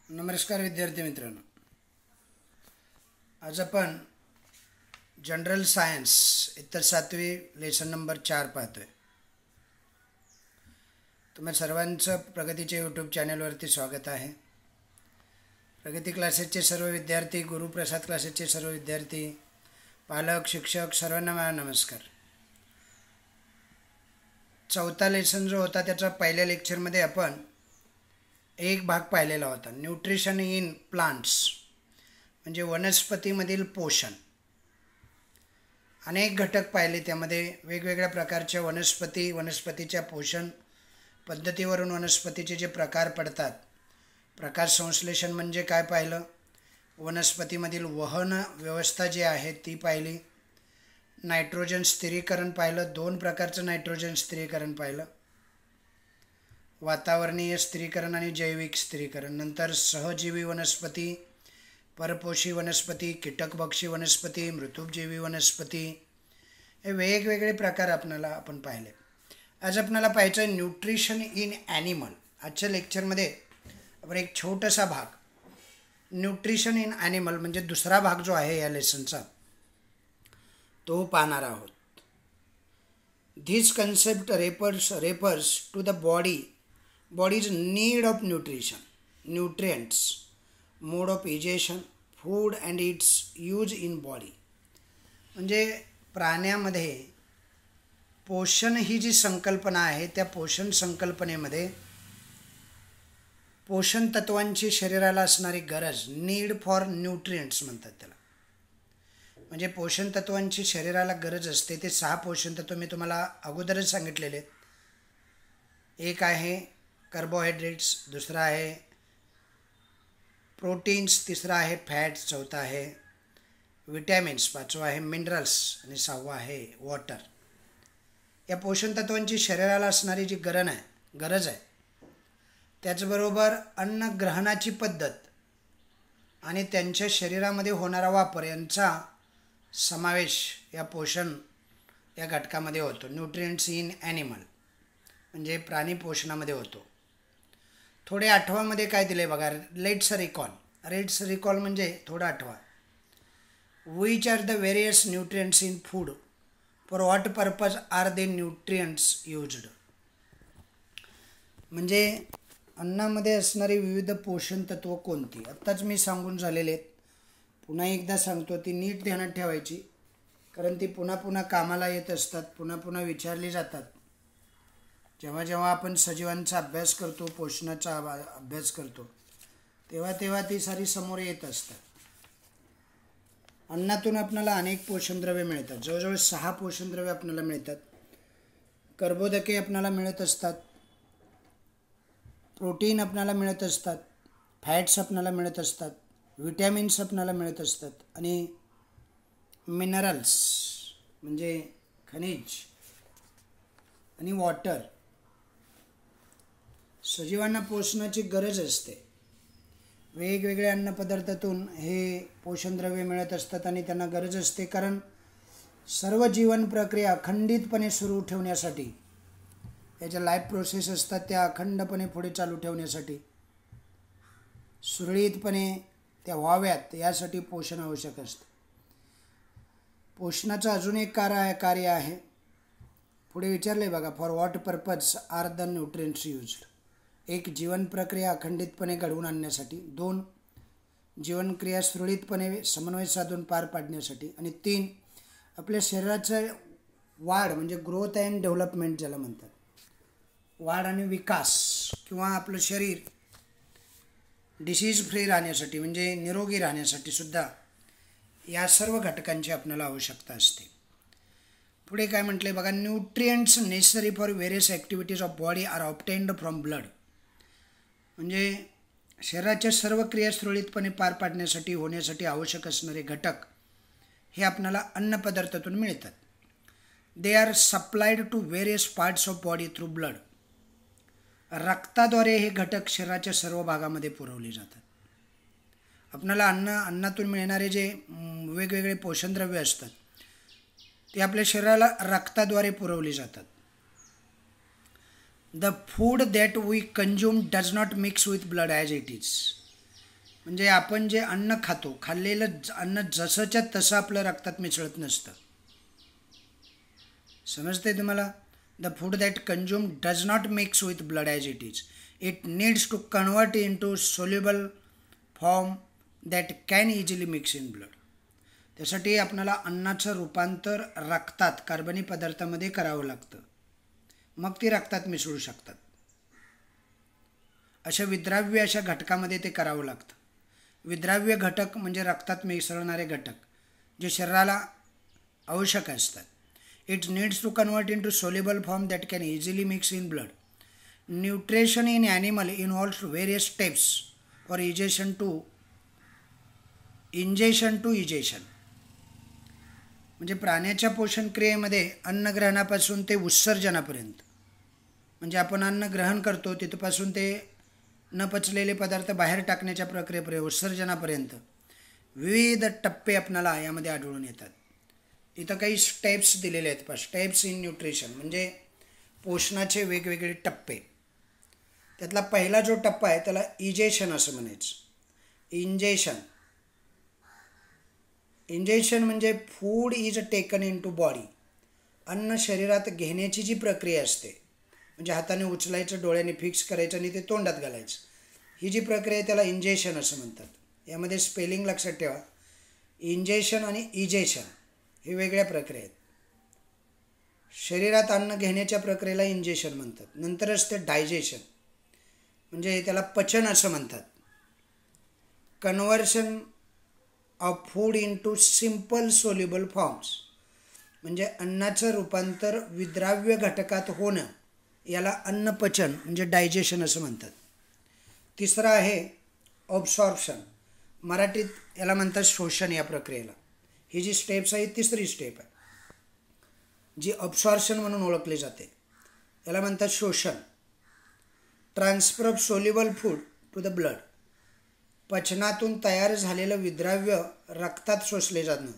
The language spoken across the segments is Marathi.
नमस्कार विद्यार्थी मित्रांनो, आज आपण जनरल सायन्स इतर 7वी लेसन नंबर 4 पाहतोय. तुम्हा सर्वांचं प्रगतीच्या यूट्यूब चॅनलवरती स्वागत आहे. प्रगती क्लासेसचे सर्व विद्यार्थी, गुरुप्रसाद क्लासेसचे सर्व विद्यार्थी, पालक, शिक्षक सर्वांना माझा नमस्कार. चौथा लेसन जो होता त्याचा पहिल्या लेक्चरमध्ये आपण एक भाग पाहिलेला होता, न्यूट्रिशन इन प्लांट्स, म्हणजे वनस्पतीमधील पोषण. अनेक घटक पाहिले, त्यामध्ये वेगवेगळ्या प्रकारच्या वनस्पतीच्या पोषण पद्धतीवरून वनस्पतीचे जे प्रकार पडतात. प्रकाश संश्लेषण म्हणजे काय पाहिलं, वनस्पतीमधील वहन व्यवस्था जी आहे ती पाहिली, नायट्रोजन स्थिरीकरण पाहिलं, 2 प्रकारचं नायट्रोजन स्थिरीकरण पाहिलं, वातावरणीय स्थिरीकरण आणि जैविक स्थिरीकरण. नंतर सहजीवी वनस्पती, परपोषी वनस्पती, कीटकभक्षी वनस्पती, मृतुपजीवी वनस्पती, हे वेगवेगळे प्रकार आपण पाहिले. आज आपल्याला पाहायचं आहे न्यूट्रिशन इन ॲनिमल. आजच्या लेक्चरमध्ये आपण एक छोटासा भाग न्यूट्रिशन इन ॲनिमल म्हणजे दुसरा भाग जो आहे या लेसनचा तो पाहणार आहोत. This concept refers to the body's need of nutrients, mode of digestion, food and its use in body. म्हणजे प्राण्यामध्ये पोषण ही जी संकल्पना आहे त्या पोषण संकल्पनेमध्ये पोषण तत्वांची शरीराला असणारी गरज, नीड फॉर न्यूट्रिएंट्स म्हणतात त्याला. म्हणजे पोषण तत्वांची शरीराला गरज असते. ते 6 पोषण तत्व मी तुम्हाला अगोदरच सांगितलेले आहेत. एक आहे कार्बोहायड्रेट्स, दुसरा आहे प्रोटीन्स, तिसरा आहे फॅट्स, चौथा आहे विटॅमिन्स, 5वा आहे मिनरल्स आणि 6वा आहे वॉटर. या पोषण तत्वांची शरीराला असणारी जी गरज आहे त्याचबरोबर अन्न ग्रहणाची पद्धत आणि त्यांच्या शरीरामध्ये होणारा वापर यांचा समावेश या घटकामध्ये होतो. न्यूट्रिएंट्स इन ॲनिमल म्हणजे प्राणी पोषणामध्ये होतो. थोडे आठवामध्ये काय दिले बघा, लेट्स रिकॉल म्हणजे थोडं आठवा. Which are the various nutrients in food, for what purpose are they nutrients used. म्हणजे अन्नामध्ये असणारी विविध पोषण तत्व कोणती, आत्ताच मी सांगून झालेले आहेत. पुन्हा एकदा सांगतो, ती नीट ध्यानात ठेवायची, कारण ती पुन्हा पुन्हा कामाला येत असतात, पुन्हा पुन्हा विचारली जातात. जेव्हा जेव्हा आपण सजीवांचा अभ्यास करतो, पोषणाचा अभ्यास करतो, तेव्हा ती सारी समोर येत असतात. अन्नातून आपल्याला अनेक पोषणद्रव्ये मिळतात. जवळजवळ 6 पोषणद्रव्ये आपल्याला मिळतात. कर्बोदके आपल्याला मिळत असतात, प्रोटीन आपल्याला मिळत असतात, फॅट्स आपल्याला मिळत असतात, विटॅमिन्स आपल्याला मिळत असतात आणि मिनरल्स म्हणजे खनिज आणि वॉटर. सजीवांना पोषणाची गरज असते. वेगवेगळ्या अन्नपदार्थातून हे पोषणद्रव्ये मिळत असतात आणि त्यांना गरज असते, कारण सर्व जीवन प्रक्रिया अखंडितपणे सुरू ठेवण्यासाठी, याच्या लाईफ प्रोसेस असतात त्या अखंडपणे पुढे चालू ठेवण्यासाठी, सुरळीतपणे त्या व्हाव्यात यासाठी पोषण आवश्यक असते. पोषणाचं अजून एक कार्य आहे. पुढे विचारले बघा, for what purpose are the nutrients used. 1 जीवन प्रक्रिया अखंडितपणे घडवून आणण्यासाठी, 2 जीवनक्रिया सुरळीतपणे समन्वय साधून पार पाडण्यासाठी आणि 3 आपल्या शरीराचं वाढ म्हणजे ग्रोथ अँड डेव्हलपमेंट ज्याला म्हणतात, वाढ आणि विकास, किंवा आपलं शरीर डिसीज फ्री राहण्यासाठी म्हणजे निरोगी राहण्यासाठी सुद्धा या सर्व घटकांची आपल्याला आवश्यकता असते. पुढे काय म्हटले बघा, nutrients necessary for various activities of body are obtained from blood. म्हणजे शरीराच्या सर्व क्रिया सुरळीतपणे पार पाडण्यासाठी होण्यासाठी आवश्यक असणारे घटक हे आपल्याला अन्नपदार्थातून मिळतात. They are supplied to various parts of body through blood. रक्ताद्वारे हे घटक शरीराच्या सर्व भागामध्ये पुरवले जातात. आपल्याला अन्नातून मिळणारे जे वेगवेगळे पोषणद्रव्ये असतात ते आपल्या शरीराला रक्ताद्वारे पुरवली जातात. The food that we consume does not mix with blood as it is. म्हणजे आपण जे अन्न खातो, खाल्लेलं अन्न जसंच्या तसं आपल्या रक्तात मिसळत नसतं. समजते तुम्हाला? The food that consume does not mix with blood as it is. It needs to convert in to soluble form that can easily mix in blood. त्यासाठी आपल्याला अन्नाचं रूपांतर रक्तात कार्बनी पदार्थामध्ये करावं लागतं, मग ती रक्तात मिसळू शकतात. अशा विद्राव्य अशा घटकामध्ये ते करावं लागतं. विद्राव्य घटक म्हणजे रक्तात मिसळणारे घटक जे शरीराला आवश्यक असतात. It needs to convert in to soluble form that can easily mix in blood. Nutrition in animal involves various steps for ingestion to egestion. म्हणजे प्राण्याच्या पोषण क्रियेमध्ये अन्नग्रहणापासून ते उत्सर्जनापर्यंत, म्हणजे आपण अन्न ग्रहण करतो तिथपासून ते न पचलेले पदार्थ बाहेर टाकण्याच्या प्रक्रियेपर्यंत उत्सर्जनापर्यंत विविध टप्पे आपणाला यामध्ये आढळून येतात. इथं काही स्टेप्स दिलेले आहेत. स्टेप्स इन न्यूट्रिशन म्हणजे पोषणाचे वेगवेगळे टप्पे. त्यातला पहिला जो टप्पा आहे त्याला इजेशन असं म्हणायचं. इंजेशन म्हणजे food is taken in to body. अन्न शरीरात घेण्याची जी प्रक्रिया असते, म्हणजे हाताने उचलायचं, डोळ्याने फिक्स करायचं आणि ते तोंडात घालायचं, ही जी प्रक्रिया आहे त्याला इंजेशन असं म्हणतात. यामध्ये स्पेलिंग लक्षात ठेवा. इंजेशन आणि इजेशन हे वेगळ्या प्रक्रिया आहेत. शरीरात अन्न घेण्याच्या प्रक्रियेला इंजेशन म्हणतात. नंतर असते डायजेशन, म्हणजे त्याला पचन असं म्हणतात. Conversion of food in to simple soluble forms म्हणजे अन्नाचं रूपांतर विद्राव्य घटकात होणं, याला अन्नपचन म्हणजे डायजेशन असं म्हणतात. तिसरा आहे ऑब्सॉर्प्शन, मराठीत याला म्हणतात शोषण. या प्रक्रियेला ही जी स्टेप्स आहे तिसरी स्टेप आहे, जी ऑब्सॉर्प्शन म्हणून ओळखली जाते. याला म्हणतात शोषण. Transfer of soluble food to the blood, पचनातून तयार झालेलं विद्राव्य रक्तात शोषले जाणं,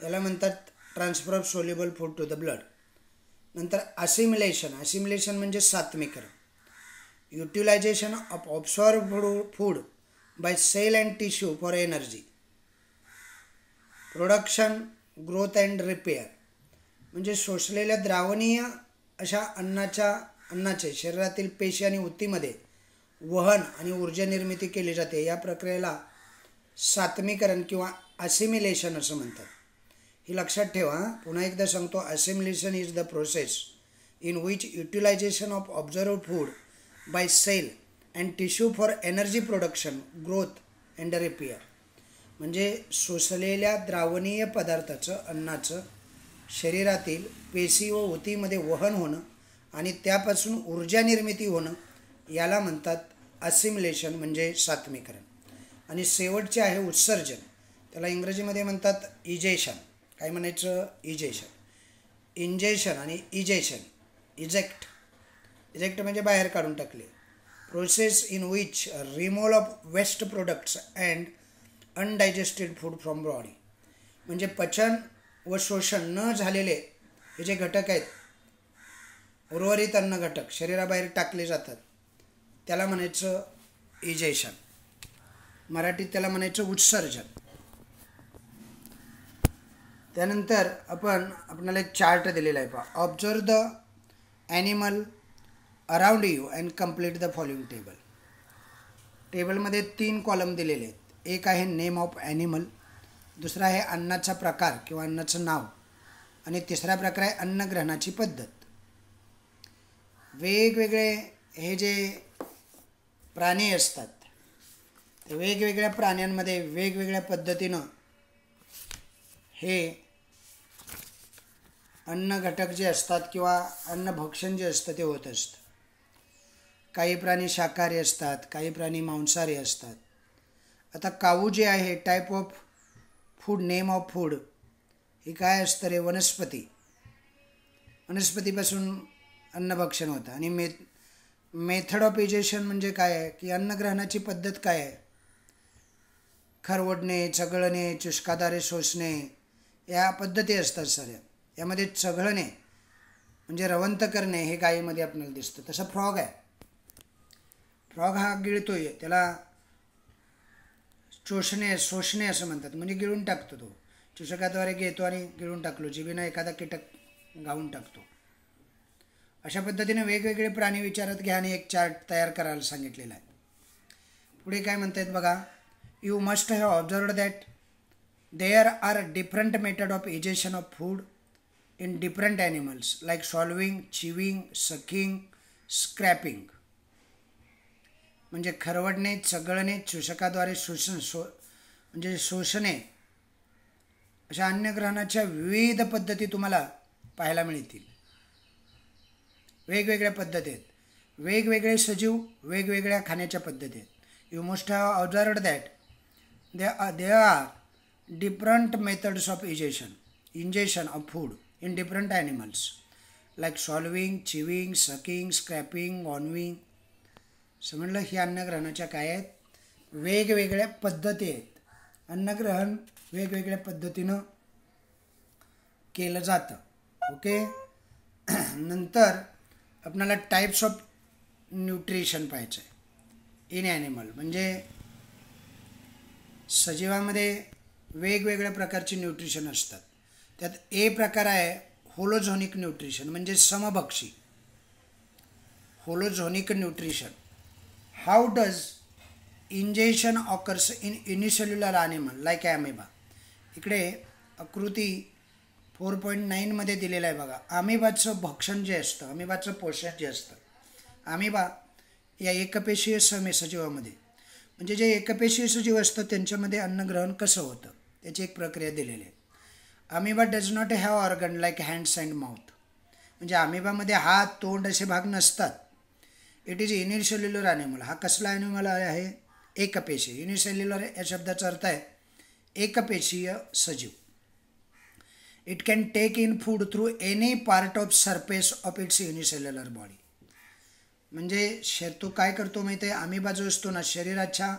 याला म्हणतात transfer of soluble food to the blood. नंतर असिमिलेशन म्हणजे सात्मीकरण. Utilization of absorbed food by cell and tissue for energy production, growth and repair म्हणजे शोषलेल्या द्रावणीय अशा अन्नाचे शरीरातील पेशी आणि ऊतीमध्ये वहन आणि ऊर्जा निर्मिती केली जाते. या प्रक्रियेला सात्मीकरण किंवा असिमिलेशन असं म्हणतात. हे लक्षात ठेवा. पुन्हा एकदा सांगतो. Assimilation is the process in which utilization of observed food by cell and tissue for energy production, growth and repair म्हणजे शोषलेल्या द्रावणीय पदार्थाचं, अन्नाचं शरीरातील पेशी व ऊतीमध्ये वहन होणं आणि त्यापासून ऊर्जा निर्मिती होणं, याला म्हणतात असिमिलेशन म्हणजे सात्मीकरण. आणि शेवटचे आहे उत्सर्जन. त्याला इंग्रजीमध्ये म्हणतात इजेशन. काय म्हणायचं? इजेशन. इंजेशन आणि इजेशन. इजेक्ट म्हणजे बाहेर काढून टाकले. Process in which removal of waste products and undigested food from body म्हणजे पचन व शोषण न झालेले हे जे घटक आहेत, उर्वरित अन्न घटक शरीराबाहेर टाकले जातात, त्याला म्हणायचं इजेशन. मराठीत त्याला म्हणायचं उत्सर्जन. त्यानंतर आपल्याला एक चार्ट दिलेला आहे. पहा. Observe the animal around you and complete the following table. टेबलमध्ये 3 कॉलम दिलेले आहेत. एक आहे नेम ऑफ ॲनिमल, दुसरा आहे अन्नाचा प्रकार किंवा अन्नाचं नाव, आणि तिसरा प्रकार आहे अन्नग्रहणाची पद्धत. वेगवेगळे हे जे प्राणी असतात, ते वेगवेगळ्या प्राण्यांमध्ये वेगवेगळ्या पद्धतीनं हे अन्न घटक जे असतात किंवा अन्नभक्षण जे असतं ते होत असतं. काही प्राणी शाकाहारी असतात, काही प्राणी मांसाहारी असतात. आता काऊ जे आहे, type of food, name of food, हे काय असतं रे? वनस्पतीपासून अन्नभक्षण होतं. आणि मेथड ऑफ इजेशन म्हणजे काय आहे की अन्नग्रहणाची पद्धत काय आहे? खरवडणे, चघळणे, चुष्काद्वारे शोषणे, या पद्धती असतात साऱ्या. यामध्ये चघळणे म्हणजे रवंत करणे हे गायीमध्ये आपल्याला दिसतं. तसं फ्रॉग आहे. फ्रॉग हा गिळतोय, त्याला शोषणे असं म्हणतात, म्हणजे गिळून टाकतो तो. चुषकाद्वारे घेतो आणि गिळून टाकलो, जिभेनं एखादा कीटक गाळून टाकतो. अशा पद्धतीने वेगवेगळे प्राणी विचारात घ्या आणि एक चार्ट तयार करायला सांगितलेला आहे. पुढे काय म्हणतात बघा. You must have observed that there are different method of egestion of food in different animals like solving, chewing, sucking, scraping. म्हणजे खरवडणे, चगळणे, चुषकाद्वारे शोषणे अशा अन्नग्रहणाच्या विविध पद्धती तुम्हाला पाहायला मिळतील. वेगवेगळ्या पद्धती आहेत. वेगवेगळे सजीव वेगवेगळ्या खाण्याच्या पद्धती आहेत. You must have observed that there are different methods of ingestion of food in different animals like solving, chewing, sucking, scraping, ऑनविंग. समजलं, ही अन्नग्रहणाच्या काय आहेत, वेगवेगळ्या पद्धती आहेत. अन्नग्रहण वेगवेगळ्या पद्धतीनं केलं जातं. ओके. नंतर आपल्याला टाईप्स ऑफ न्यूट्रिशन पाहायचं आहे इन ॲनिमल. म्हणजे सजीवामध्ये वेगवेगळ्या प्रकारचे न्यूट्रिशन असतात. त्यात ए प्रकार आहे होलोझोनिक न्यूट्रिशन, म्हणजे समभक्षी. Holozoic nutrition. How does ingestion occurs in unicellular animal like amoeba. इकडे आकृती 4.9 दिलेलं आहे बघा. अमिबाचं भक्षण जे असतं, अमिबाचं पोषण जे असतं, अमिबा या एकपेशीय सजीवामध्ये, म्हणजे जे एकपेशीय सजीव असतं त्यांच्यामध्ये अन्नग्रहण कसं होतं त्याची एक प्रक्रिया दिलेली आहे. Amoeba does not have organ like hands and mouth. म्हणजे अमिबामध्ये हात, तोंड असे भाग नसतात. It is unicellular animal. हा कसला ॲनिमल आहे, एकपेशीय. युनिसेल्युलर या शब्दाचा अर्थ आहे एकपेशीय सजीव. It can take in food through any part of surface of its unicellular body. म्हणजे तो काय करतो माहिती आहे, अमिबा जो असतो ना, शरीराच्या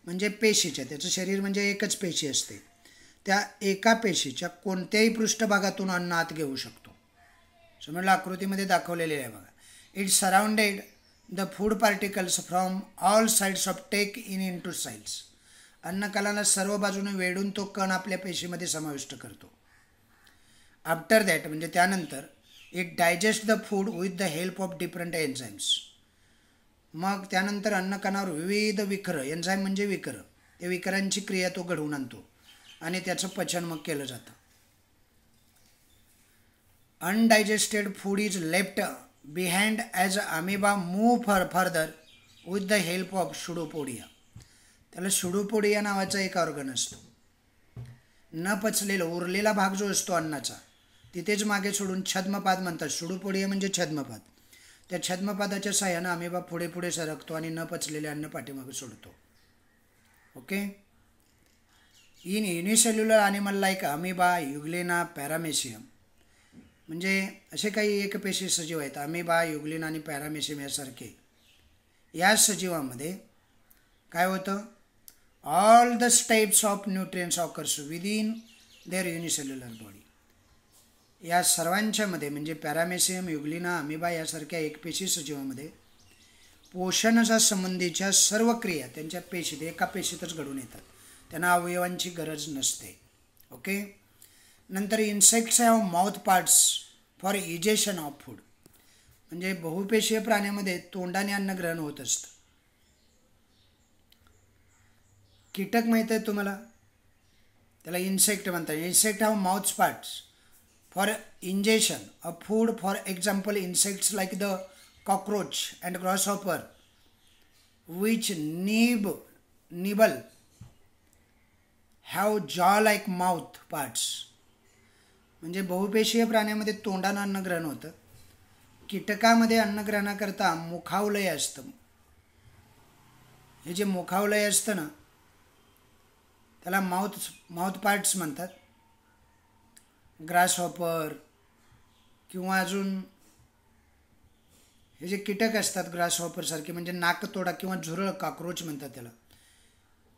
म्हणजे पेशीच्या, त्याचं शरीर म्हणजे एकच पेशी असते, त्या एका पेशीच्या कोणत्याही पृष्ठभागातून अन्न आत घेऊ शकतो. समजलं, आकृतीमध्ये दाखवलेले आहे बघा. It surrounded the food particles from all sides of take in to sides. अन्नकलाला सर्व बाजूने वेढून तो कण आपल्या पेशीमध्ये समाविष्ट करतो. आफ्टर दॅट म्हणजे त्यानंतर it digest the food with the help of different enzymes. मग त्यानंतर अन्नकणावर विविध विकर, एन्झाईम म्हणजे विकर, त्या विकरांची क्रिया तो घडवून आणतो आणि त्याचं पचन मग केलं जातं. Undigested food is left behind as amoeba move further with the help of pseudopodia. त्याला सुडोपोडिया नावाचा एक ऑर्गन असतो. न पचलेला उरलेला भाग जो असतो अन्नाचा तिथेच मागे सोडून छद्मपाद म्हणतात. सुडोपोडिया म्हणजे छद्मपाद. त्या छद्मपादाच्या साह्यानं अमिबा पुढे पुढे सरकतो आणि न पचलेले अन्न पाठीमागे सोडतो. Okay. In unicellular animal like amoeba, euglena, paramecium. म्हणजे असे काही एकपेशी सजीव आहेत, अमिबा, युग्लिना आणि पॅरामेशियम यासारखे. या सजीवामध्ये काय होतं, all the types of nutrients occurs within their unicellular body. या सर्वांच्यामध्ये म्हणजे पॅरामेशियम, युग्लिना, अमिबा यासारख्या एकपेशी सजीवामध्ये पोषणाच्या संबंधीच्या सर्व क्रिया त्यांच्या पेशीत, एका पेशीतच घडून येतात. त्यांना अवयवांची गरज नसते. ओके. नंतर insects have mouth parts for egestion of food. म्हणजे बहुपेशीय प्राण्यामध्ये तोंडाने अन्नग्रहण होत असतं. कीटक माहीत आहे तुम्हाला, त्याला इन्सेक्ट म्हणतात. Insect have mouth parts for ingestion of food. For example insects like the cockroach and grasshopper which nibble have jaw like mouth parts. म्हणजे बहुपेशीय प्राण्यामध्ये तोंडानं अन्नग्रहण होतं. कीटकामध्ये अन्नग्रहणाकरता मुखावलय असतं. हे जे मुखावलय असतं ना त्याला माउथ पार्ट्स म्हणतात. ग्रासहॉपर किंवा अजून हे जे कीटक असतात ग्रासहॉपरसारखे, म्हणजे नाकतोडा किंवा झुरळ, कॉकरोच म्हणतात त्याला.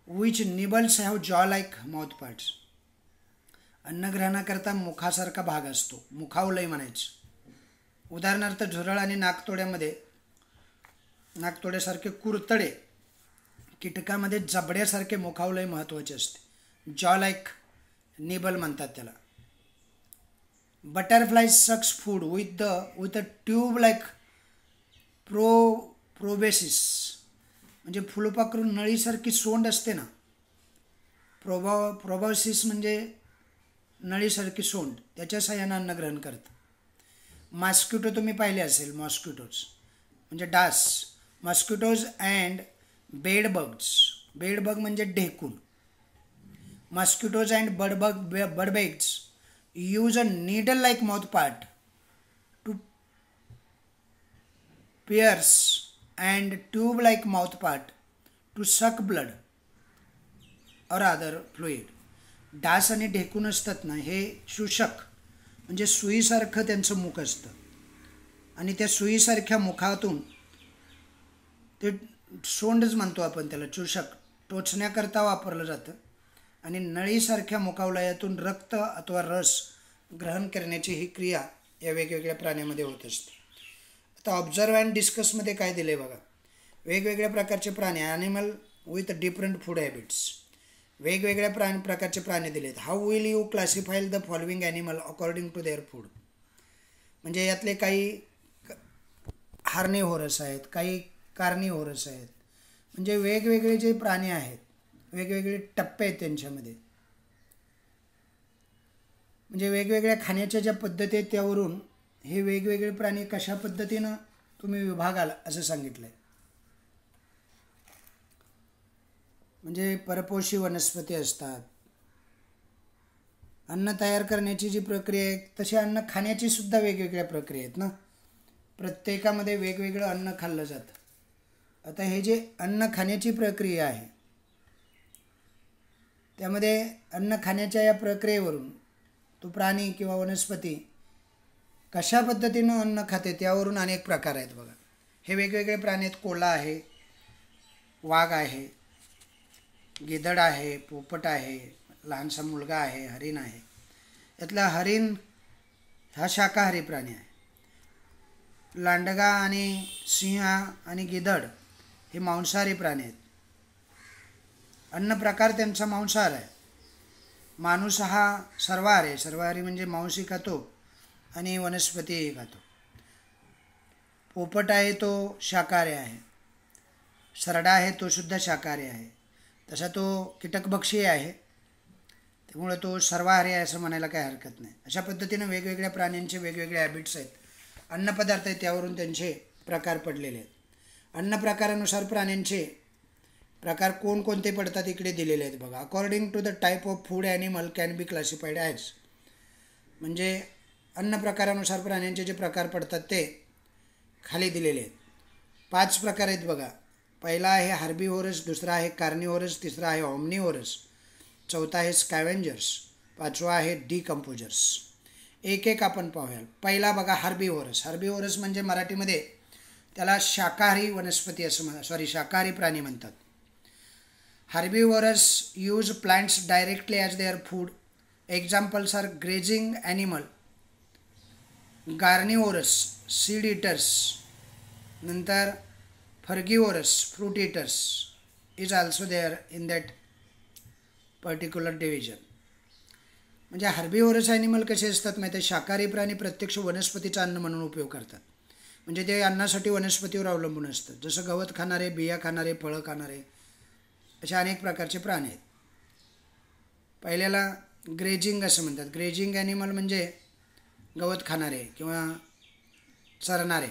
Which nibbles have jaw like mouth parts. अन्नग्रहणाकरता मुखासारखा भाग असतो, मुखावलय म्हणायचं. उदाहरणार्थ झुरळ आणि नाकतोड्यासारखे कुरतडे कीटकामध्ये जबड्यासारखे मुखावलय महत्त्वाचे असते, जॉ लाईक निबल म्हणतात त्याला. Butterfly sucks food with a tube like proboscis, म्हणजे फुलपाखरू नळीसारखी सोंड असते ना, प्रोबोसिस म्हणजे नळीसारखी सोंड, त्याच्या साहाय्यानं अन्न ग्रहण करतं. मॉस्किटो तुम्ही पाहिले असेल, मॉस्किटोज म्हणजे डास, मॉस्किटोज अँड बेडबग म्हणजे ढेकूण. Mosquitoes and bedbugs use a needle like mouth part to pierce and tube like mouth part to suck blood or other fluid. डास आणि ढेकूण असतात ना, हे शोषक म्हणजे सुईसारखं त्यांचं मुख असतं आणि त्या सुईसारख्या मुखातून ते सोंडच म्हणतो आपण त्याला, चूषक, टोचण्याकरता वापरलं जातं आणि नळीसारख्या मुखावलयातून रक्त अथवा रस ग्रहण करण्याची ही क्रिया या वेगवेगळ्या प्राण्यामध्ये होत असते. आता ऑब्झर्व अँड डिस्कसमध्ये काय दिले बघा, वेगवेगळ्या प्रकारचे प्राणी, animal with different food habits, वेगवेगळ्या प्रकारचे प्राणी दिलेत. How will you classify the following animal according to their food, म्हणजे यातले काही हार्निव्होरस आहेत, काही कार्निव्होरस आहेत, म्हणजे वेगवेगळे जे प्राणी आहेत, वेगवेगळे टप्पे आहेत त्यांच्यामध्ये, म्हणजे वेगवेगळ्या खाण्याच्या ज्या पद्धती आहेत त्यावरून हे वेगवेगळे प्राणी कशा पद्धतीनं तुम्ही विभागाल असं सांगितलं आहे. म्हणजे परपोषी वनस्पती असतात, अन्न तयार करण्याची जी प्रक्रिया आहे तशी अन्न खाण्याची सुद्धा वेगवेगळ्या प्रक्रिया आहेत ना, प्रत्येकामध्ये वेगवेगळं अन्न खाल्लं जातं. आता हे जे अन्न खाण्याची प्रक्रिया आहे त्यामध्ये अन्न खाण्याच्या या प्रक्रियेवरून तो प्राणी किंवा वनस्पती कशा पद्धतीनं अन्न खाते त्यावरून अनेक प्रकार आहेत बघा. हे वेगवेगळे प्राणी आहेत, कोल्हा आहे, वाघ आहे, गिधड आहे, पोपट आहे, लहानसा मुलगा आहे, हरिण आहे. यातला हरिण हा शाकाहारी प्राणी आहे. लांडगा आणि सिंह आणि गिधड हे मांसाहारी प्राणी आहेत. अन्न प्रकार त्यांचा मांसाहार आहे. माणूस हा सर्वाहारी आहे, सर्वाहारी म्हणजे मांसही खातो आणि वनस्पतीही खातो. पोपट आहे तो शाकाहारी आहे, सरडा आहे तो सुद्धा शाकाहारी आहे, तसा तो कीटकभक्षी आहे, त्यामुळे तो सर्वाहारी आहे असं म्हणायला काही हरकत नाही. अशा पद्धतीनं वेगवेगळ्या प्राण्यांचे वेगवेगळे हॅबिट्स आहेत, अन्नपदार्थ आहेत, त्यावरून त्यांचे प्रकार पडलेले आहेत. अन्न प्रकारानुसार प्राण्यांचे प्रकार कोणकोणते पडतात इकडे दिलेले आहेत बघा. According to the type of food animal can be classified as, म्हणजे अन्न प्रकारानुसार प्राण्यांचे जे प्रकार पडतात ते खाली दिलेले आहेत. 5 प्रकार आहेत बघा. पहिला आहे हार्बिव्होरस, दुसरा आहे कार्निव्होरस, तिसरा आहे ऑम्निव्होरस, चौथा आहे स्कॅव्हेंजर्स, 5वा आहे डिकम्पोजर्स. एक एक आपण पाहूया. पहिला बघा हार्बिव्होरस. हार्बिव्होरस म्हणजे मराठीमध्ये त्याला शाकाहारी वनस्पती असं शाकाहारी प्राणी म्हणतात. Herbivores use plants directly as their food. Examples are grazing animal, carnivorous, seed eaters. नंतर frugivorous, fruit eaters is also there in that particular division. म्हणजे हर्बिव्होरस ॲनिमल कसे असतात माहिती आहे, शाकाहारी प्राणी प्रत्यक्ष वनस्पतीचा अन्न म्हणून उपयोग करतात, म्हणजे ते अन्नासाठी वनस्पतीवर अवलंबून असतात. जसं गवत खाणारे, बिया खाणारे, फळं खाणारे, अशा अनेक प्रकारचे प्राणी आहेत. पहिल्याला ग्रेजिंग असं म्हणतात. ग्रेजिंग ॲनिमल म्हणजे गवत खाणारे किंवा चरणारे.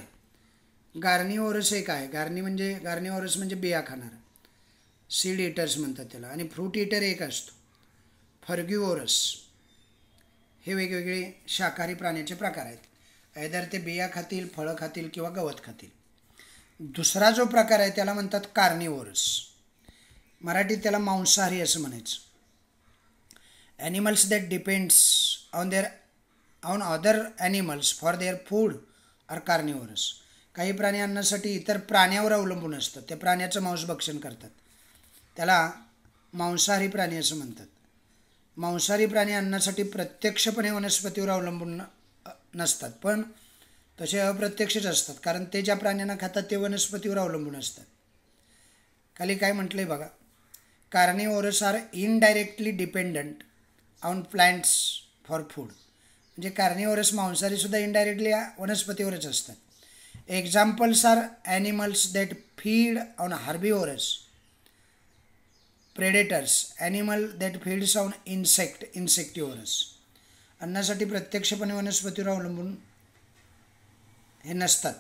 कार्निव्होरस एक आहे, कार्निव्होरस म्हणजे बिया खाणारा, सीड इटर्स म्हणतात त्याला. आणि फ्रूट इटर एक असतो, फर्ग्युव्होरस. हे वेगवेगळे शाकाहारी प्राण्याचे प्रकार आहेत. ऐदर ते बिया खातील, फळं खातील किंवा गवत खातील. दुसरा जो प्रकार आहे त्याला म्हणतात कार्निव्होरस. मराठीत त्याला मांसाहारी असं म्हणायचं. Animals that depends on other animals for their food are carnivorous. काही प्राणी अन्नासाठी इतर प्राण्यावर अवलंबून असतात, त्या प्राण्याचं मांसभक्षण करतात, त्याला मांसाहारी प्राणी असं म्हणतात. मांसाहारी प्राणी अन्नासाठी प्रत्यक्षपणे वनस्पतीवर अवलंबून नसतात, पण तसे अप्रत्यक्षच असतात, कारण ते ज्या प्राण्यांना खातात ते वनस्पतीवर अवलंबून असतात. खाली काय म्हटलं आहे बघा, carnivorous are indirectly dependent on plants for food. म्हणजे कार्निवोरस मांसाहारीसुद्धा इनडायरेक्टली वनस्पतीवरच असतात. Examples are animals that feed on herbivorous predators, animal that feeds on insectivorous. अन्नासाठी प्रत्यक्षपणे वनस्पतीवर अवलंबून हे नसतात,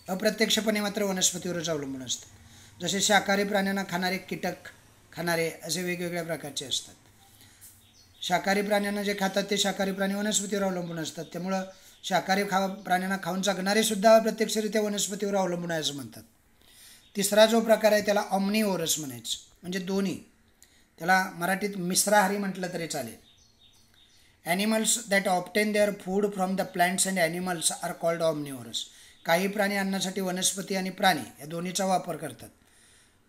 अप्रत्यक्षपणे मात्र वनस्पतीवरच अवलंबून असतात. जसे शाकाहारी प्राण्यांना खाणारे, कीटक खाणारे असे वेगवेगळ्या प्रकारचे असतात. शाकाहारी प्राण्यांना जे खातात ते शाकाहारी प्राणी वनस्पतीवर अवलंबून असतात. त्यामुळं शाकाहारी प्राण्यांना खाऊन जगणारेसुद्धा प्रत्यक्षरित्या वनस्पतीवर अवलंबून आहे असं म्हणतात. तिसरा जो प्रकार आहे त्याला ऑमनिवोरस म्हणायचं, म्हणजे दोन्ही. त्याला मराठीत मिश्राहारी म्हटलं तरी चालेल. Animals that obtain their food from the plants and animals are called omnivorous. काही प्राणी अन्नासाठी वनस्पती आणि प्राणी या दोन्हीचा वापर करतात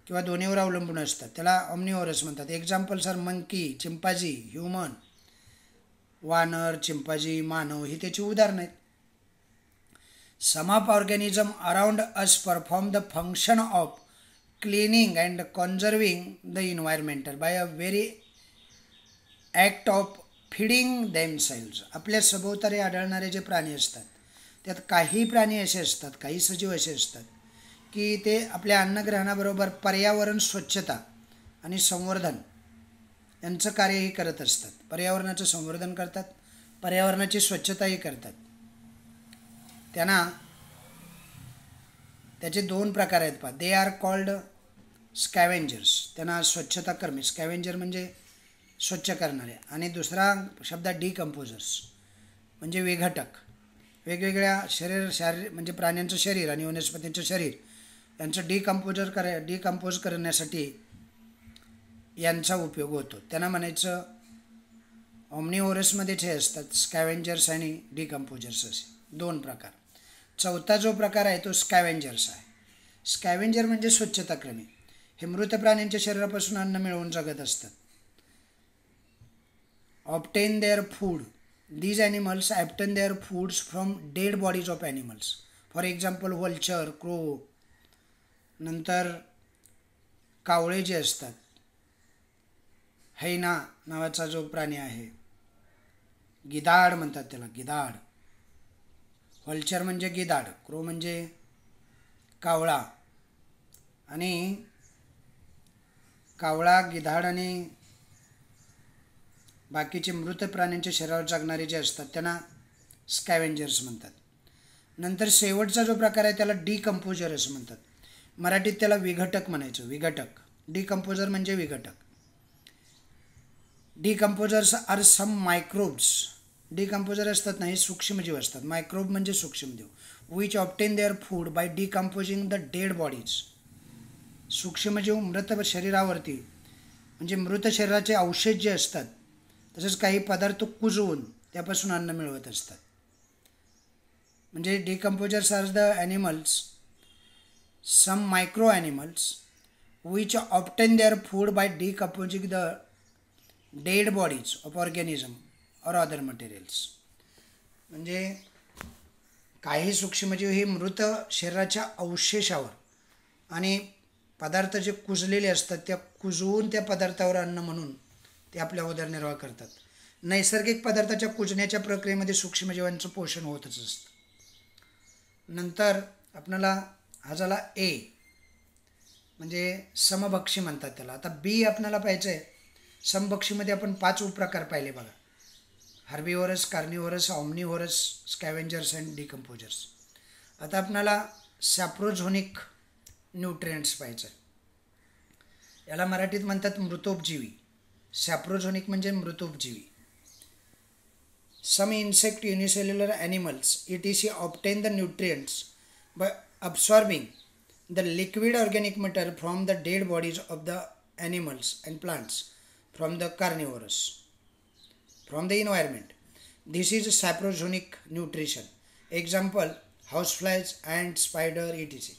किंवा दोन्हीवर अवलंबून असतात, त्याला ऑमनिवोरस म्हणतात. Examples are monkey, chimpanzee, human, वानर, चिंपाजी, मानव ही त्याची उदाहरणं आहेत. Some of organism around us perform the function of cleaning and conserving the environmental by a very act of feeding themselves. आपल्या सभोवताली आढळणारे जे प्राणी असतात त्यात काही प्राणी असे असतात, काही सजीव असे असतात की ते आपल्या अन्नग्रहणाबरोबर पर्यावरण स्वच्छता आणि संवर्धन यांचं कार्यही करत असतात. पर्यावरणाचं संवर्धन करतात, पर्यावरणाची स्वच्छताही करतात. त्यांना त्याचे दोन प्रकार आहेत पहा. दे आर कॉल्ड स्कॅव्हेंजर्स, त्यांना स्वच्छताकर्मी, स्कॅव्हेंजर म्हणजे स्वच्छ करणारे, आणि दुसरा शब्द डिकम्पोजर्स म्हणजे विघटक. वेगवेगळ्या शारीर म्हणजे प्राण्यांचं शरीर आणि वनस्पतींचं शरीर यांचं डिकम्पोज करण्यासाठी यांचा उपयोग होतो. त्यांना म्हणायचं ऑमनिवोरसमध्येच हे असतात, स्कॅव्हेंजर्स आणि डिकम्पोजर्स असे दोन प्रकार. चौथा जो प्रकार आहे तो स्कॅव्हेंजर्स आहे. स्कॅव्हेंजर म्हणजे स्वच्छताक्रमी. हे मृत प्राण्यांच्या शरीरापासून अन्न मिळवून जगत असतात. Obtain their food, these animals obtain their foods from dead bodies of animals. For example, vulture, crow. नंतर कावळे जे असतात, हैना नावाचा जो प्राणी आहे, गिधाड म्हणतात त्याला, गिधाड. व्हल्चर म्हणजे गिधाड, क्रो म्हणजे कावळा. आणि कावळा, गिधाड आणि बाकीचे मृत प्राण्यांच्या शरीरावर जगणारे जे असतात त्यांना स्कॅव्हेंजर्स म्हणतात. नंतर शेवटचा जो प्रकार आहे त्याला डिकम्पोजर असं म्हणतात. मराठीत त्याला विघटक म्हणायचं, विघटक. डिकम्पोजर म्हणजे विघटक. Decomposers are some microbes. Decomposer असतात ना, हे सूक्ष्मजीव असतात. मायक्रोब म्हणजे सूक्ष्मजीव. Which obtain their food by decomposing the dead bodies. सूक्ष्मजीव मृत शरीरावरती म्हणजे मृत शरीराचे अवशेष जे असतात तसेच काही पदार्थ कुजवून त्यापासून अन्न मिळवत असतात. म्हणजे decomposers are the animals, some micro animals which obtain their food by decomposing the dead bodies of organism or other materials. म्हणजे काही सूक्ष्मजीव ही मृत शरीराच्या अवशेषावर आणि पदार्थ जे कुजलेले असतात त्या कुजवून त्या पदार्थावर अन्न म्हणून ते आपल्या उदरनिर्वाह करतात. नैसर्गिक पदार्थाच्या कुजण्याच्या प्रक्रियेमध्ये सूक्ष्मजीवांचं पोषण होतच असतं. नंतर आपल्याला हा झाला ए, म्हणजे समभक्षी म्हणतात त्याला. आता बी आपल्याला पाहायचं आहे. समभक्षीमध्ये आपण 5 उपप्रकार पाहिले बघा. हार्बिवोरस, कार्निवोरस, ऑमनिवोरस, स्कॅव्हेंजर्स अँड डिकम्पोजर्स. आता आपल्याला सॅप्रोझोनिक न्यूट्रिएंट्स पाहायचं आहे. याला मराठीत म्हणतात मृतोपजीवी. सॅप्रोझोनिक म्हणजे मृतोपजीवी. Some insect, unicellular animals etc obtain the nutrients by absorbing the liquid organic matter from the dead bodies of the animals and plants from the carnivorous from the environment. This is saprogenic nutrition. Example, houseflies, ants, spider etc.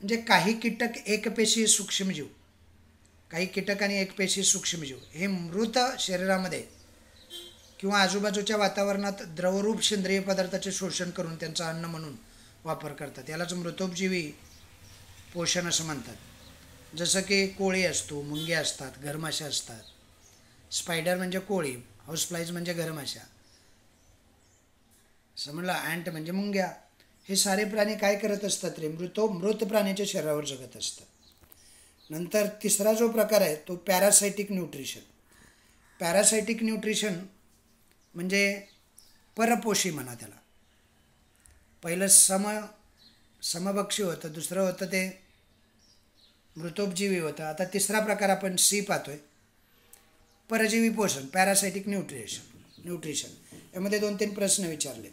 म्हणजे काही कीटक एकपेशीय सूक्ष्मजीव, काही कीटक आणि एकपेशीय सूक्ष्मजीव हे मृत शरीरामध्ये किंवा आजूबाजूच्या वातावरणात द्रवरूप सेंद्रिय पदार्थाचे शोषण करून त्यांचा अन्न म्हणून वापर करतात. यालाच मृतोपजीवी पोषण असं म्हणतात. जसं की कोळी असतो, मुंग्या असतात, घरमाशा असतात. स्पायडर म्हणजे कोळी, हाऊसफ्लाईज म्हणजे घरमाशा, समजलं. अँट म्हणजे मुंग्या. हे सारे प्राणी काय करत असतात रे? मृत प्राण्याच्या शरीरावर जगत असतात. नंतर तिसरा जो प्रकार आहे तो पॅरासायटिक न्यूट्रिशन. पॅरासायटिक न्यूट्रिशन म्हणजे परपोषी म्हणा त्याला. पहिलं समभक्षी होतं, दुसरं होतं ते मृतोपजीवी होतं. आता तिसरा प्रकार आपण सी पाहतोय, परजीवी पोषण, पॅरासायटिक न्यूट्रिशन. यामध्ये 2-3 प्रश्न विचारले.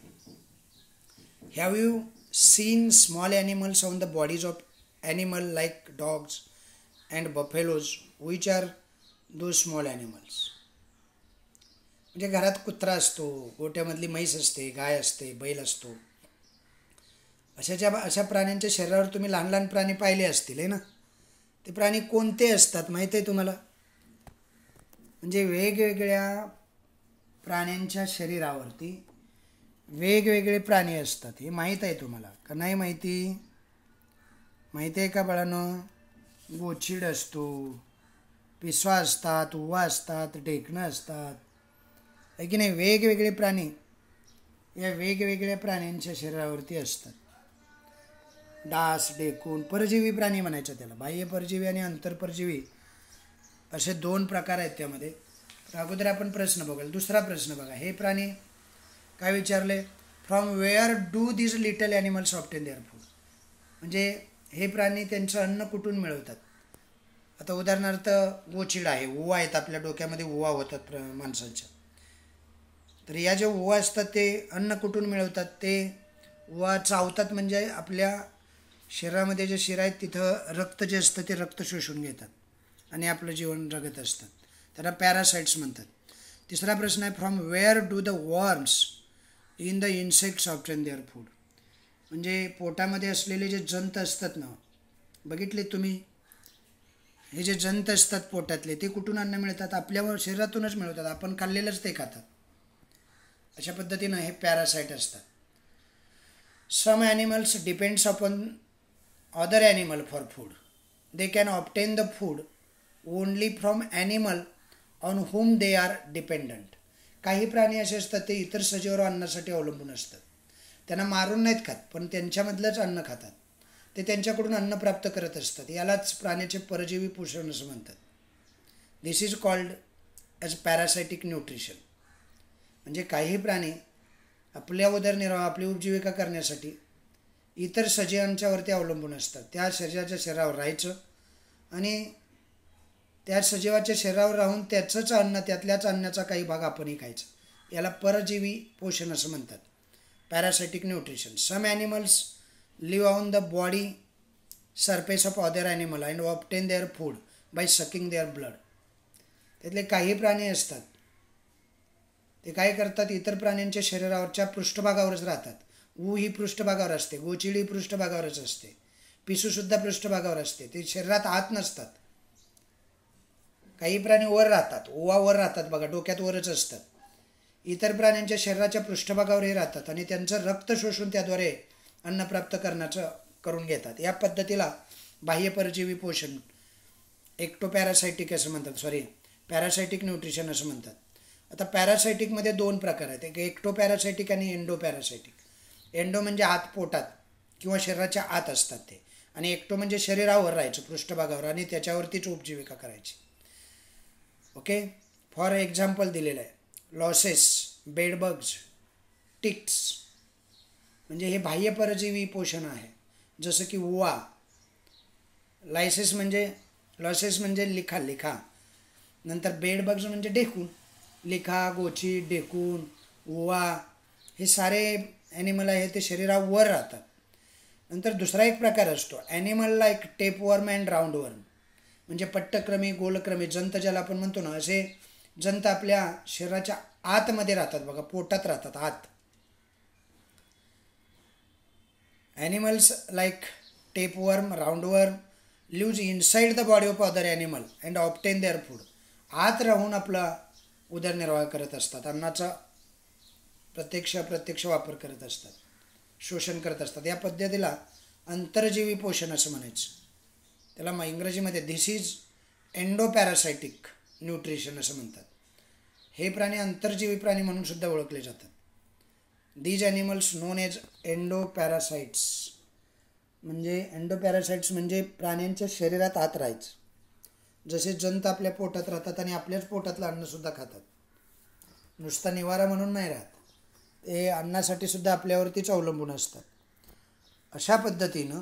Have you seen small animals on the bodies of animal like dogs and buffaloes, which are those small animals? म्हणजे घरात कुत्रा असतो, गोट्यामधली म्हैस असते, गाय असते, बैल असतो. अशा प्राण्यांच्या शरीरावर तुम्ही लहान लहान प्राणी पाहिले असतील आहे ना. ते प्राणी कोणते असतात माहीत आहे तुम्हाला? म्हणजे वेगवेगळ्या प्राण्यांच्या शरीरावरती वेगवेगळे प्राणी असतात. हे माहीत आहे तुम्हाला का नाही माहिती? माहिती आहे का बाळांनो? गोचीड असतो, पिसवा असतात, उवा असतात, ढेकणं असतात, आहे की नाही? वेगवेगळे प्राणी या वेगवेगळ्या प्राण्यांच्या शरीरावरती असतात. डास, ढेकूण, परजीवी प्राणी म्हणायचं त्याला. बाह्य परजीवी आणि अंतरपरजीवी असे 2 प्रकार आहेत त्यामध्ये. तर अगोदर आपण प्रश्न बघाल. दुसरा प्रश्न बघा. हे प्राणी काय विचारले? From where do this little animals obtain their food? म्हणजे हे प्राणी त्यांचं अन्न कुठून मिळवतात? आता उदाहरणार्थ गोचिड आहे, ओवा आहेत, आपल्या डोक्यामध्ये ओवा होतात माणसांच्या. तर या ज्या ओवा असतात ते अन्न कुठून मिळवतात? ते ओवा चावतात, म्हणजे आपल्या शरीरामध्ये जे शिरा आहेत तिथं रक्त जे असतं ते रक्त शोषून घेतात आणि आपलं जीवन जगत असतात. त्याला पॅरासाइट्स म्हणतात. तिसरा प्रश्न आहे, from where do the worms in the insects obtain their food? म्हणजे पोटामध्ये असलेले जे जंत असतात ना, बघितले तुम्ही? हे जे जंत असतात पोटातले, ते कुठून अन्न मिळतात? आपल्या शरीरातूनच मिळवतात. आपण खाल्लेलंच ते खातात. अशा पद्धतीनं हे पॅरासाइट असतात. Some animals depends upon other animal for food. They can obtain the food only from animal on whom they are dependent. काही प्राणी असे असतात ते इतर सजीवावर अन्नासाठी अवलंबून असतात. त्यांना मारून नाहीत खात, पण त्यांच्यामधलंच अन्न खातात. ते त्यांच्याकडून अन्न प्राप्त करत असतात. यालाच प्राण्याचे परजीवी पोषण असं म्हणतात. This is called as parasitic nutrition. म्हणजे काही प्राणी आपल्या उदरनिर्वाह, आपली उपजीविका करण्यासाठी इतर सजीवांच्यावरती अवलंबून असतात. त्या सजीवाच्या शरीरावर राहायचं आणि त्या सजीवाच्या शरीरावर राहून त्याचंच अन्न, त्यातल्याच अन्नाचा काही भाग आपणही खायचा. याला परजीवी पोषण असं म्हणतात, parasitic nutrition. Some animals live on the body surface of other animal and obtain their food by sucking their blood. त्यातले काही प्राणी असतात ते काय करतात? इतर प्राण्यांच्या शरीरावरच्या पृष्ठभागावरच राहतात. ऊ ही पृष्ठभागावर असते, गोचिड ही पृष्ठभागावरच असते, पिसूसुद्धा पृष्ठभागावर असते. ते शरीरात आत नसतात. काही प्राणी वर राहतात, ओवा वर राहतात बघा, डोक्यात वरच असतात. इतर प्राण्यांच्या शरीराच्या पृष्ठभागावरही राहतात आणि त्यांचं रक्त शोषून त्याद्वारे अन्न प्राप्त करून घेतात. या पद्धतीला बाह्य परजीवी पोषण, पॅरासायटिक न्यूट्रिशन असं म्हणतात. आता पॅरासायटिकमध्ये 2 प्रकार आहेत, एक एक्टोपॅरासायटिक आणि एंडोपॅरासायटिक. एंडो म्हणजे आत, पोटात किंवा शरीराच्या आत असतात ते, आणि एक्टो म्हणजे शरीरावर राहायचं, पृष्ठभागावर, आणि त्याच्यावरतीच उपजीविका करायची. ओके. फॉर एक्झाम्पल दिलेलं आहे, लॉसेस, बेडबग्स, टिक्स, म्हणजे हे बाह्य परजीवी पोषण आहे. जसं की उवा. लॉसेस म्हणजे लिखा. नंतर बेडबग्स म्हणजे ढेकूण. लिखा, गोची, ढेकूण, उवा हे सारे ॲनिमल आहे ते शरीरावर राहतात. नंतर दुसरा एक प्रकार असतो ॲनिमल लाईक टेपवर्म अँड राऊंडवर्म, म्हणजे पट्टक्रमी, गोलक्रमी जंत ज्याला आपण म्हणतो ना, असे जंत आपल्या शरीराच्या आतमध्ये राहतात बघा, पोटात राहतात आत. Animals like tapeworm, roundworm lives inside the body of other animal and obtain their food. आत राहून आपला उदरनिर्वाह करत असतात, अन्नाचा प्रत्यक्ष वापर करत असतात, शोषण करत असतात. या पद्धतीला अंतर्जीवी पोषण असं म्हणायचं. त्याला इंग्रजीमध्ये धिस इज एंडोपॅरासायटिक न्यूट्रिशन असं म्हणतात. हे प्राणी अंतर्जीवी प्राणी म्हणून सुद्धा ओळखले जातात. These animals known as endoparasites. म्हणजे एंडोपॅरासाइट्स म्हणजे प्राण्यांच्या शरीरात आत राहायचं. जसे जंत आपल्या पोटात राहतात आणि आपल्याच पोटातलं अन्नसुद्धा खातात. नुसता निवारा म्हणून नाही राहत, ते अन्नासाठी सुद्धा आपल्यावरतीच अवलंबून असतात. अशा पद्धतीनं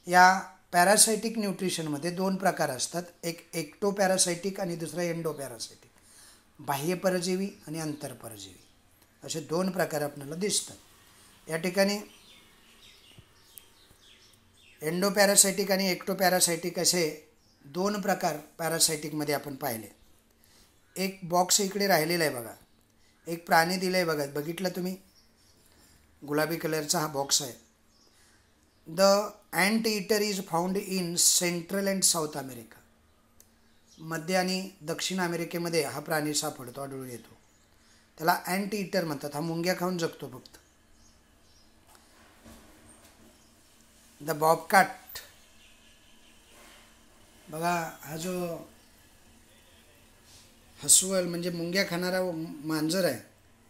या पॅरासायटिक न्यूट्रिशनमध्ये 2 प्रकार असतात. एक एक्टोपॅरासायटिक आणि दुसरा एंडोपॅरासायटिक. बाह्य परजीवी आणि अंतरपरजीवी असे 2 प्रकार आपल्याला दिसतात. या ठिकाणी एंडोपॅरासायटिक आणि एक्टोपॅरासायटिक असे 2 प्रकार पॅरासायटिकमध्ये आपण पाहिले. एक बॉक्स इकडे राहिलेला आहे बघा, एक प्राणी दिलं आहे बघा, बघितलं तुम्ही, गुलाबी कलरचा हा बॉक्स आहे. The anteater is found in central and south America. मध्य आणि दक्षिण अमेरिकेमध्ये हा प्राणी सापडतो, आढळून येतो. त्याला अँट ईटर म्हणतात. हा मुंग्या खाऊन जगतो फक्त. द बॉबकॅट, बघा हा जो हसवल म्हणजे मुंग्या खाणारा मांजर आहे,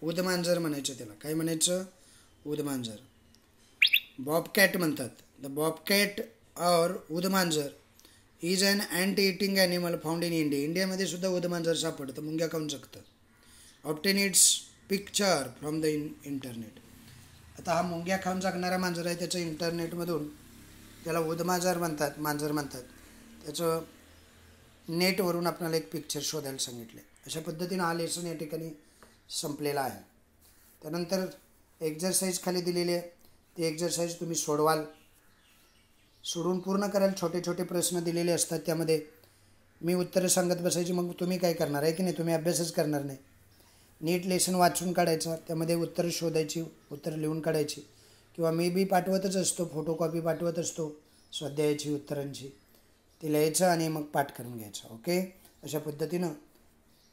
उदमांजर म्हणायचं त्याला. काय म्हणायचं? उदमांजर. बॉबकॅट म्हणतात. द बॉबकॅट और उदमांजर is an ant eating animal found in India. इंडियामध्ये सुद्धा उदमांजर सापडतं, मुंग्या खाऊन जगतं. Obtain its picture from the internet. आता हा मुंग्या खाऊन जगणारा मांजर आहे, त्याचं इंटरनेटमधून त्याला उदमांजर म्हणतात, मांजर म्हणतात. त्याचं नेटवरून आपल्याला एक पिक्चर शोधायला सांगितलं. अशा पद्धतीनं हा लेसन या ठिकाणी संपलेला आहे. त्यानंतर एक्झरसाईज खाली दिलेली आहे, ती एक्झरसाईज तुम्ही सोडवाल, सोडून पूर्ण कराल. छोटे छोटे प्रश्न दिलेले असतात, त्यामध्ये मी उत्तरं सांगत बसायची. मग तुम्ही काय करणार आहे की नाही, तुम्ही अभ्यासच करणार नाही. नीट लेसन वाचून काढायचं, त्यामध्ये उत्तरं शोधायची, उत्तरं लिहून काढायची. किंवा मी बी पाठवतच असतो, फोटोकॉपी पाठवत असतो स्वाध्यायाची, उत्तरांची. ते लिहायचं आणि मग पाठ करून घ्यायचं. ओके. अशा पद्धतीनं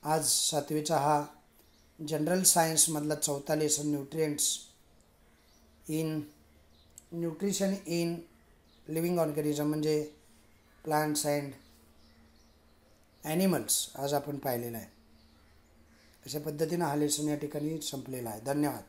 आज 7वीचा हा जनरल सायन्समधला 4था lesson nutrition in living organism म्हणजे प्लांट्स अँड ॲनिमल्स आज आपण पाहिलेला आहे. अशा पद्धतीनं हा लेसन या ठिकाणी संपलेला आहे. धन्यवाद.